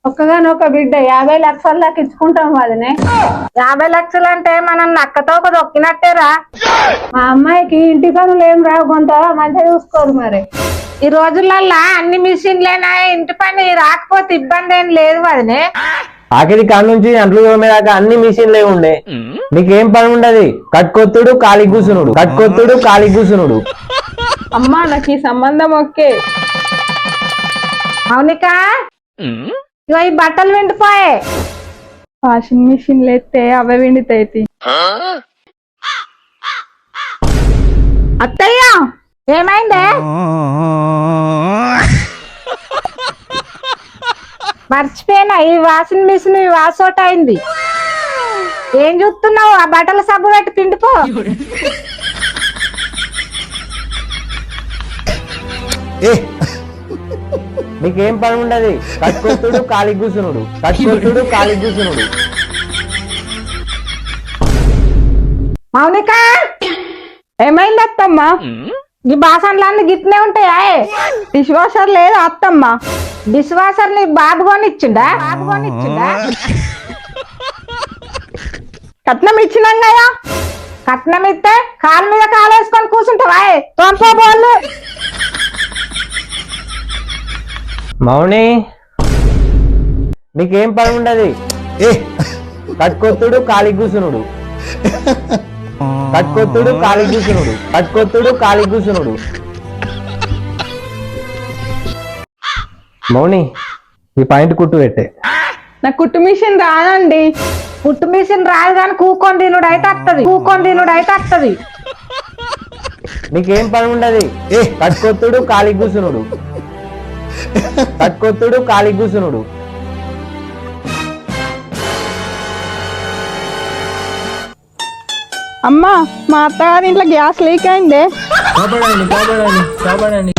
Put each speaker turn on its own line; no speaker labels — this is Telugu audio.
ఒక్కగానొక్క బిడ్డ 50 లక్షల దాకా ఇచ్చుకుంటాం వదినే.
50 లక్షలు అంటే మనం నక్కతో ఒక దొక్కినట్టేరా.
మా అమ్మాయికి ఇంటి పనులు ఏం రావు, కొంత మంచిగా చూసుకోరు మరి.
ఈ రోజులల్లా అన్ని మిషన్లేనా, ఇంటి పని రాకపోతే ఇబ్బంది ఏం లేదు వదినే.
ఆఖరి కాడ నుంచి అంట్లు తోమేదాకా అన్ని మిషన్లే ఉండే. నీకేం పని ఉండదు, కట్కొత్తుడు కాలి కూసునుడు, కట్కొత్తుడు కాలి కూసునుడు.
అమ్మా నాకు ఈ సంబంధం ఓకే.
మౌనిక, ఇగో ఈ బట్టలు విండిపోయే.
వాషింగ్ మిషన్ ఎత్తే అవే విండితాయి.
అత్తయ్య ఏమైందే? మర్చిపోయినా, ఈ వాషింగ్ మిషన్ వాసోట అయింది. ఏం చూస్తున్నావు? ఆ బట్టల సబ్బు పెట్టి పిండిపో.
నీకేం పని ఉండదు, కట్కొత్తుడు కాలి కూసునుడు, కట్కొత్తుడు కాలి కూసునుడు.
మౌనిక,
ఏమైంది అత్తమ్మా?
ఈ బాసన్లన్నీ గిట్నే ఉంటాయా?
డిష్ వాషర్ లేదు అత్తమ్మా.
డిష్ వాషర్ నీ బాబు కొనిచ్చిండా?
కట్నం ఇచ్చినాం కదా.
కట్నం ఇస్తే కాలు మీద కాలు వేసుకొని కూర్చుంటావా? తోంపో బోళ్ళు.
మౌని, నీకేం పని ఉండదు, కట్కొత్తుడు కాలి కూసునుడు, కట్కొత్తుడు కాలి కూసునుడు, కట్కొత్తుడు కాలి కూసునుడు. మౌని, ఈ పాయింట్ కుట్టు పెట్టే.
నాకు కుట్టు మిషన్ రాదండి.
కుట్టు మిషన్ రాదు కానీ కూకొని తినుడు అయితే వస్తుంది.
నీకేం పని ఉండదు, కట్కొత్తుడు కాలి కూసునుడు, కట్కొత్తుడు కాలి కూసునుడు.
అమ్మా, మా అత్తగారి ఇంట్లో గ్యాస్ లీక్ అయిందే.
కాపాడండి.